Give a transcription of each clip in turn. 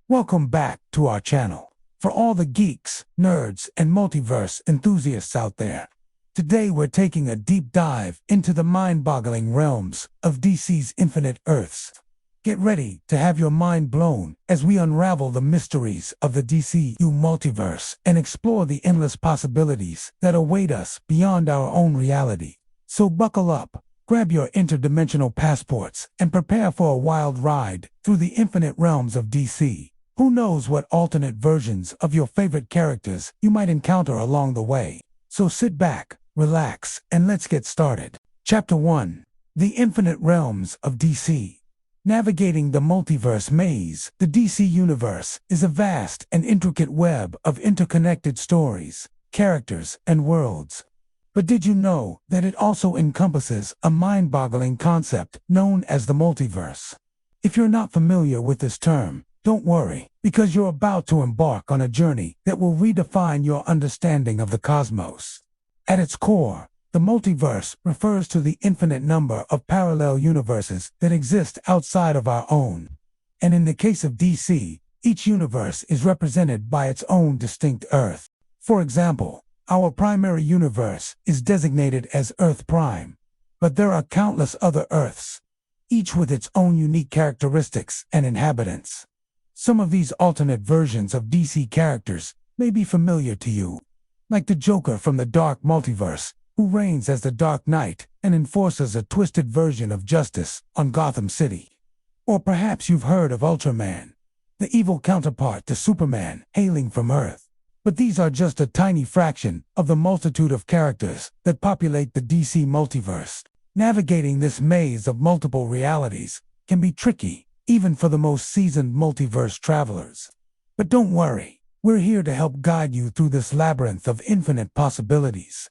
Welcome back to our channel. For all the geeks, nerds, and multiverse enthusiasts out there, today we're taking a deep dive into the mind-boggling realms of DC's Infinite Earths. Get ready to have your mind blown as we unravel the mysteries of the DCU multiverse and explore the endless possibilities that await us beyond our own reality. So buckle up, grab your interdimensional passports, and prepare for a wild ride through the infinite realms of DC. Who knows what alternate versions of your favorite characters you might encounter along the way? So sit back, relax, and let's get started. Chapter 1. The Infinite Realms of DC. Navigating the multiverse maze, the DC universe is a vast and intricate web of interconnected stories, characters, and worlds. But did you know that it also encompasses a mind-boggling concept known as the multiverse? If you're not familiar with this term, don't worry, because you're about to embark on a journey that will redefine your understanding of the cosmos. At its core, the multiverse refers to the infinite number of parallel universes that exist outside of our own. And in the case of DC, each universe is represented by its own distinct Earth. For example, our primary universe is designated as Earth Prime, but there are countless other Earths, each with its own unique characteristics and inhabitants. Some of these alternate versions of DC characters may be familiar to you, like the Joker from the Dark Multiverse, who reigns as the Dark Knight and enforces a twisted version of justice on Gotham City. Or perhaps you've heard of Ultraman, the evil counterpart to Superman hailing from Earth. But these are just a tiny fraction of the multitude of characters that populate the DC multiverse. Navigating this maze of multiple realities can be tricky, even for the most seasoned multiverse travelers. But don't worry, we're here to help guide you through this labyrinth of infinite possibilities.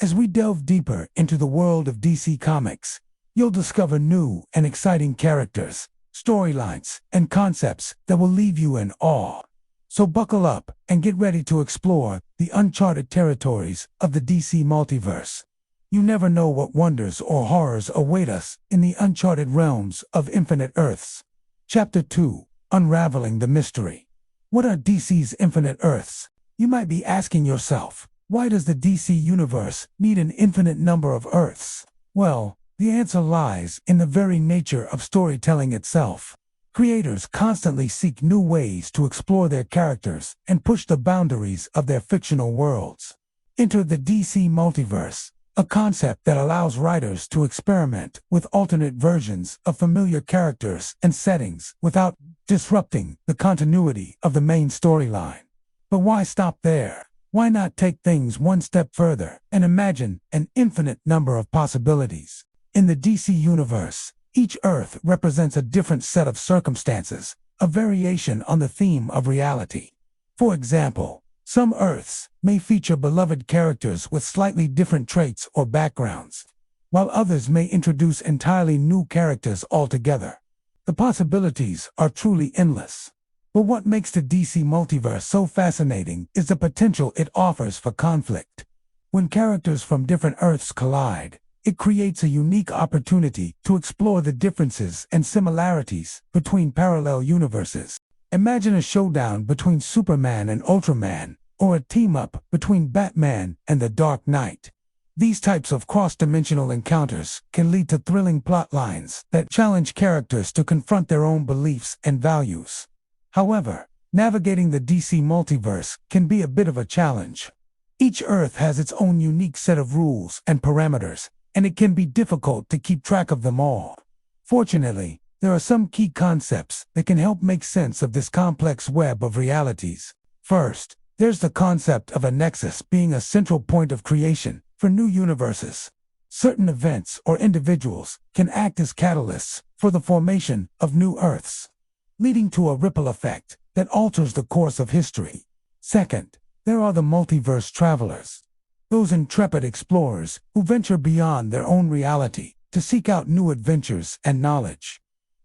As we delve deeper into the world of DC Comics, you'll discover new and exciting characters, storylines, and concepts that will leave you in awe. So buckle up and get ready to explore the uncharted territories of the DC multiverse. You never know what wonders or horrors await us in the uncharted realms of Infinite Earths. Chapter 2. Unraveling the Mystery. What are DC's Infinite Earths? You might be asking yourself, why does the DC universe need an infinite number of Earths? Well, the answer lies in the very nature of storytelling itself. Creators constantly seek new ways to explore their characters and push the boundaries of their fictional worlds. Enter the DC multiverse, a concept that allows writers to experiment with alternate versions of familiar characters and settings without disrupting the continuity of the main storyline. But why stop there? Why not take things one step further and imagine an infinite number of possibilities? In the DC universe, each Earth represents a different set of circumstances, a variation on the theme of reality. For example, some Earths may feature beloved characters with slightly different traits or backgrounds, while others may introduce entirely new characters altogether. The possibilities are truly endless. But what makes the DC multiverse so fascinating is the potential it offers for conflict. When characters from different Earths collide, it creates a unique opportunity to explore the differences and similarities between parallel universes. Imagine a showdown between Superman and Ultraman, or a team-up between Batman and the Dark Knight. These types of cross-dimensional encounters can lead to thrilling plot lines that challenge characters to confront their own beliefs and values. However, navigating the DC multiverse can be a bit of a challenge. Each Earth has its own unique set of rules and parameters, and it can be difficult to keep track of them all. Fortunately, there are some key concepts that can help make sense of this complex web of realities. First, there's the concept of a nexus being a central point of creation for new universes. Certain events or individuals can act as catalysts for the formation of new Earths, leading to a ripple effect that alters the course of history. Second, there are the multiverse travelers, those intrepid explorers who venture beyond their own reality to seek out new adventures and knowledge.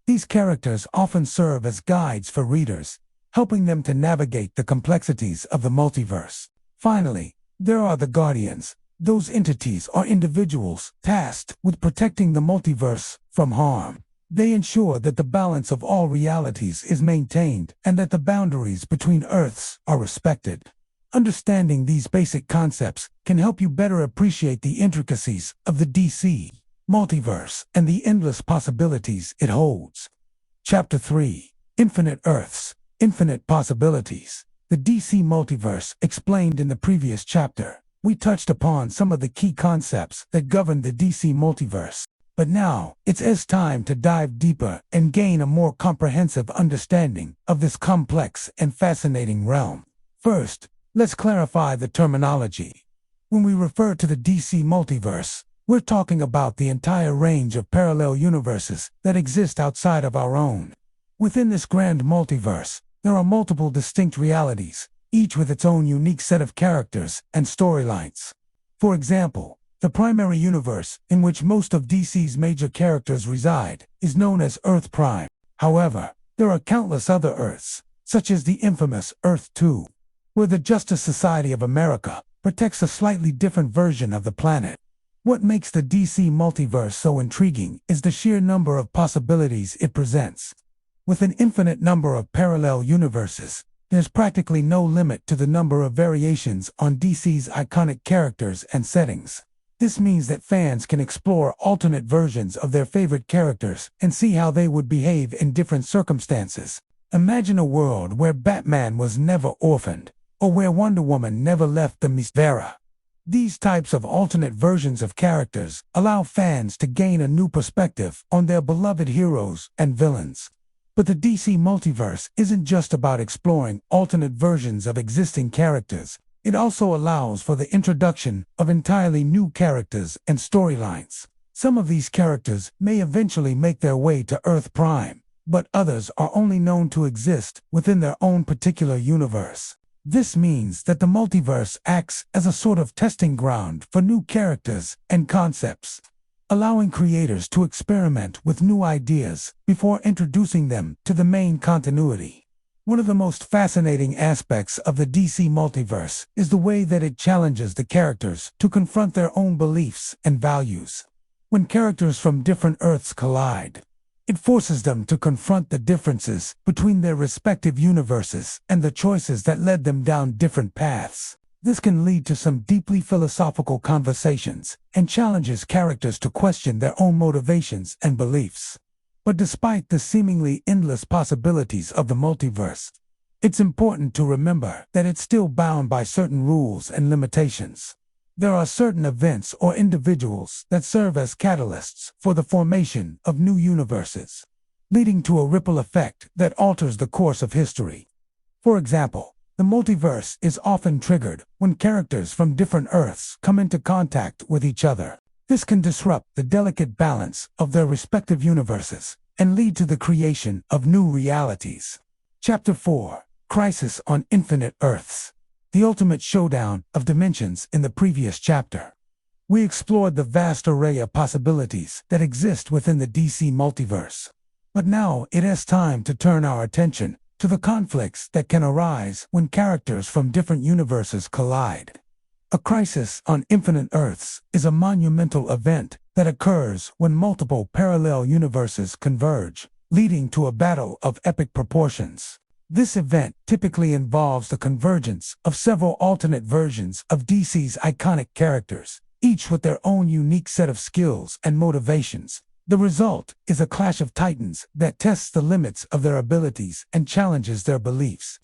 These characters often serve as guides for readers, helping them to navigate the complexities of the multiverse. Finally, there are the Guardians, those entities or individuals tasked with protecting the multiverse from harm. They ensure that the balance of all realities is maintained and that the boundaries between Earths are respected. Understanding these basic concepts can help you better appreciate the intricacies of the DC multiverse and the endless possibilities it holds. Chapter 3: Infinite Earths, Infinite Possibilities. The DC multiverse explained in the previous chapter. We touched upon some of the key concepts that govern the DC multiverse. But now, it's time to dive deeper and gain a more comprehensive understanding of this complex and fascinating realm. First, let's clarify the terminology. When we refer to the DC multiverse, we're talking about the entire range of parallel universes that exist outside of our own. Within this grand multiverse, there are multiple distinct realities, each with its own unique set of characters and storylines. For example, the primary universe, in which most of DC's major characters reside, is known as Earth Prime. However, there are countless other Earths, such as the infamous Earth 2, where the Justice Society of America protects a slightly different version of the planet. What makes the DC multiverse so intriguing is the sheer number of possibilities it presents. With an infinite number of parallel universes, there's practically no limit to the number of variations on DC's iconic characters and settings. This means that fans can explore alternate versions of their favorite characters and see how they would behave in different circumstances. Imagine a world where Batman was never orphaned, or where Wonder Woman never left the Multiverse. These types of alternate versions of characters allow fans to gain a new perspective on their beloved heroes and villains. But the DC multiverse isn't just about exploring alternate versions of existing characters. It also allows for the introduction of entirely new characters and storylines. Some of these characters may eventually make their way to Earth Prime, but others are only known to exist within their own particular universe. This means that the multiverse acts as a sort of testing ground for new characters and concepts, allowing creators to experiment with new ideas before introducing them to the main continuity. One of the most fascinating aspects of the DC multiverse is the way that it challenges the characters to confront their own beliefs and values. When characters from different Earths collide, it forces them to confront the differences between their respective universes and the choices that led them down different paths. This can lead to some deeply philosophical conversations and challenges characters to question their own motivations and beliefs. But despite the seemingly endless possibilities of the multiverse, it's important to remember that it's still bound by certain rules and limitations. There are certain events or individuals that serve as catalysts for the formation of new universes, leading to a ripple effect that alters the course of history. For example, the multiverse is often triggered when characters from different Earths come into contact with each other. This can disrupt the delicate balance of their respective universes and lead to the creation of new realities. Chapter 4: Crisis on Infinite Earths. The ultimate showdown of dimensions. In the previous chapter, we explored the vast array of possibilities that exist within the DC multiverse. But now it is time to turn our attention to the conflicts that can arise when characters from different universes collide. A crisis on infinite Earths is a monumental event that occurs when multiple parallel universes converge, leading to a battle of epic proportions. This event typically involves the convergence of several alternate versions of DC's iconic characters, each with their own unique set of skills and motivations. The result is a clash of titans that tests the limits of their abilities and challenges their beliefs.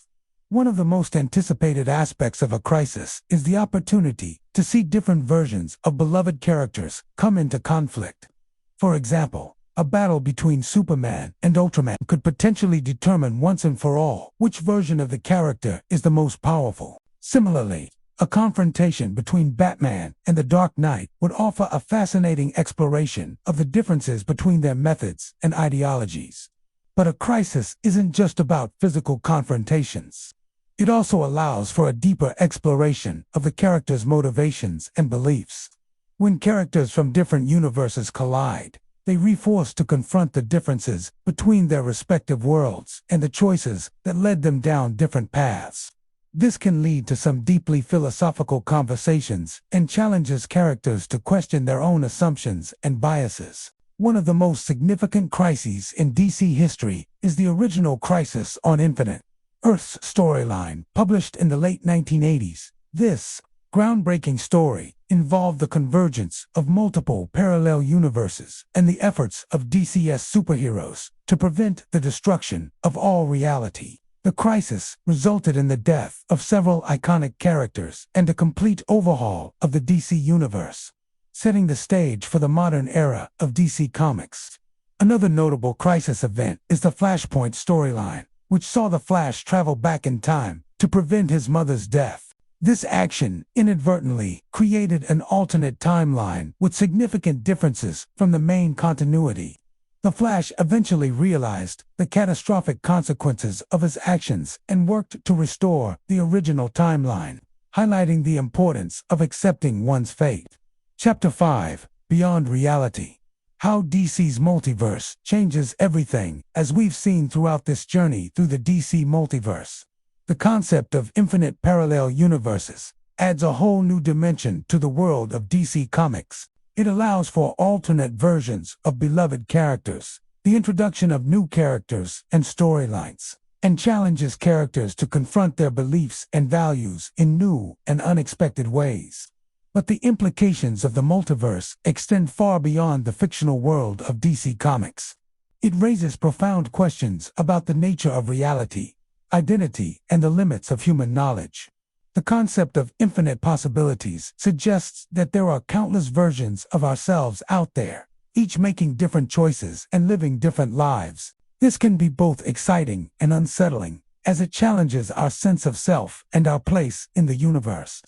One of the most anticipated aspects of a crisis is the opportunity to see different versions of beloved characters come into conflict. For example, a battle between Superman and Ultraman could potentially determine once and for all which version of the character is the most powerful. Similarly, a confrontation between Batman and the Dark Knight would offer a fascinating exploration of the differences between their methods and ideologies. But a crisis isn't just about physical confrontations. It also allows for a deeper exploration of the character's motivations and beliefs. When characters from different universes collide, they are forced to confront the differences between their respective worlds and the choices that led them down different paths. This can lead to some deeply philosophical conversations and challenges characters to question their own assumptions and biases. One of the most significant crises in DC history is the original Crisis on Infinite Earths storyline, published in the late 1980s. This groundbreaking story involved the convergence of multiple parallel universes and the efforts of DC's superheroes to prevent the destruction of all reality. The crisis resulted in the death of several iconic characters and a complete overhaul of the DC universe, setting the stage for the modern era of DC Comics. Another notable crisis event is the Flashpoint storyline, which saw the Flash travel back in time to prevent his mother's death. This action inadvertently created an alternate timeline with significant differences from the main continuity. The Flash eventually realized the catastrophic consequences of his actions and worked to restore the original timeline, highlighting the importance of accepting one's fate. Chapter 5: Beyond Reality. How DC's multiverse changes everything, as we've seen throughout this journey through the DC multiverse. The concept of infinite parallel universes adds a whole new dimension to the world of DC Comics. It allows for alternate versions of beloved characters, the introduction of new characters and storylines, and challenges characters to confront their beliefs and values in new and unexpected ways. But the implications of the multiverse extend far beyond the fictional world of DC Comics. It raises profound questions about the nature of reality, identity, and the limits of human knowledge. The concept of infinite possibilities suggests that there are countless versions of ourselves out there, each making different choices and living different lives. This can be both exciting and unsettling, as it challenges our sense of self and our place in the universe.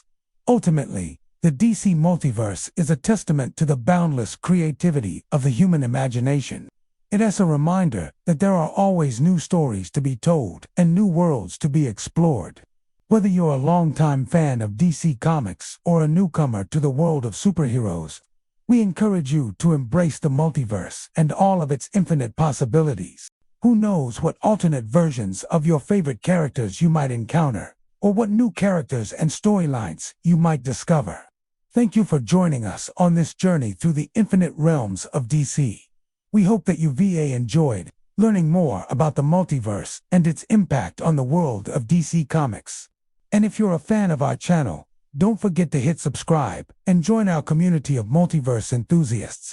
Ultimately, the DC multiverse is a testament to the boundless creativity of the human imagination. It is a reminder that there are always new stories to be told and new worlds to be explored. Whether you're a longtime fan of DC Comics or a newcomer to the world of superheroes, we encourage you to embrace the multiverse and all of its infinite possibilities. Who knows what alternate versions of your favorite characters you might encounter, or what new characters and storylines you might discover. Thank you for joining us on this journey through the infinite realms of DC. We hope that you enjoyed learning more about the multiverse and its impact on the world of DC Comics. And if you're a fan of our channel, don't forget to hit subscribe and join our community of multiverse enthusiasts.